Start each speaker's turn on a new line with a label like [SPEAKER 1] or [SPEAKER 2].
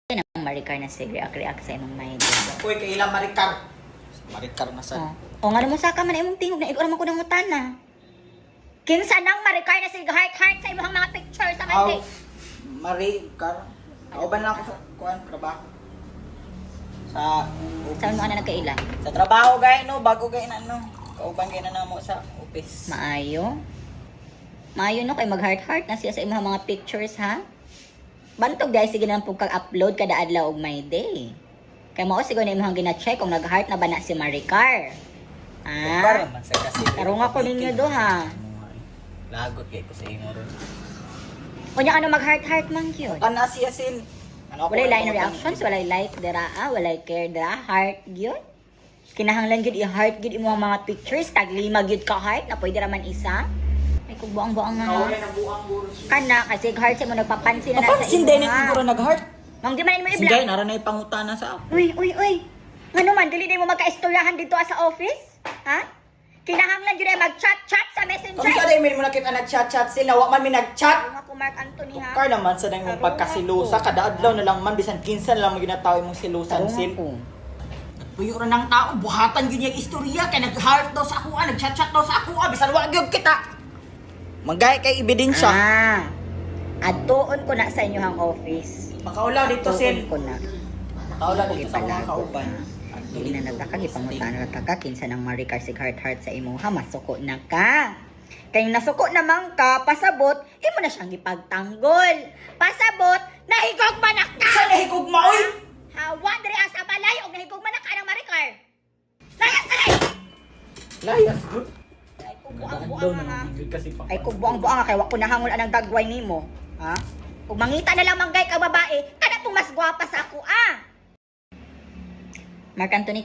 [SPEAKER 1] Ang Maricar na sige react sa imong may idea.
[SPEAKER 2] Uy, kay ilang Maricar. Maricar na sa...
[SPEAKER 1] O nga mo sa ka man imong tingog na igor man ko nang utana. Kinsa nang Maricar na sige heart sa imong mga picture sa
[SPEAKER 2] Aw,
[SPEAKER 1] kante.
[SPEAKER 2] Maricar. Kauban lang ako sa kuan trabaho. Sa
[SPEAKER 1] Sa ano na nagkaila?
[SPEAKER 2] sa trabaho gay no, bago gay na no. Kauban gay na namo sa office.
[SPEAKER 1] Maayo. Maayo no kay mag-heart na siya sa imong mga pictures ha. Bantog dahil sige na pagka-upload kada adlaw og may day. Kay mao siguro na imong gina-check kung nag-heart na ba na si Maricar.
[SPEAKER 2] Para man sa kasi.
[SPEAKER 1] Tarong ako ninyo do ha.
[SPEAKER 2] Lagot kay ko sa imo ron.
[SPEAKER 1] Kunya ano mag-heart man gyud.
[SPEAKER 2] Kana siya sin. Ano
[SPEAKER 1] Walay line reactions, walay like dira, walay care dira, heart gyud. Kinahanglan gyud i-heart gyud imong mga pictures, tag 5 gyud ka heart na pwede ra man isa. Ay kung buang-buang nga.
[SPEAKER 2] Wala na buang buros.
[SPEAKER 1] Kana kasi heart sa mo nagpapansin na
[SPEAKER 2] Papansin din ni siguro nag-heart.
[SPEAKER 1] Mang di man mo
[SPEAKER 2] Sige,
[SPEAKER 1] i-block.
[SPEAKER 2] nara na ipangutana sa ako.
[SPEAKER 1] Uy. Ngano man dili din mo magkaistoryahan dito sa office? Ha? Kinahanglan gyud ay mag-chat-chat sa Messenger.
[SPEAKER 2] Kung sa dahil mo nakita nag-chat-chat sila, wa man mi nag-chat.
[SPEAKER 1] Ako Mark Anthony ha.
[SPEAKER 2] Car naman sa nang pagkasilusa, kada adlaw na lang man, bisan kinsan lang mo ginataw imong silusan sil. Puyo ra ng tao, buhatan gyud yung istorya kay nag-heart daw sa ako, nag-chat-chat daw sa ako, bisan wa gyud kita. Magay kay ebidensya.
[SPEAKER 1] Adtuon ko na sa inyong office.
[SPEAKER 2] Makaulaw dito sil.
[SPEAKER 1] Adtuon ko na.
[SPEAKER 2] Makaulaw dito sa mga kauban.
[SPEAKER 1] Dili na nataka gipangutan na nataka kinsa nang Maricar sig heart sa imo ha masuko na ka. Kay nasuko naman ka pasabot imo na siyang gipagtanggol. Pasabot nahigog manak ka.
[SPEAKER 2] Sa nahigog maoy.
[SPEAKER 1] Hawa diri asa balay og nahigog manak ka ng Maricar. Layas ka lay.
[SPEAKER 2] Layas good.
[SPEAKER 1] Ay kubuang-buang nga.
[SPEAKER 2] Kasi pa.
[SPEAKER 1] Ay kubuang-buang nga kay wa ko nahangol anang dagway nimo. Ha? Kung mangita na lang manggay ka babae, kada pong mas gwapa sa ako ah. Mark Anthony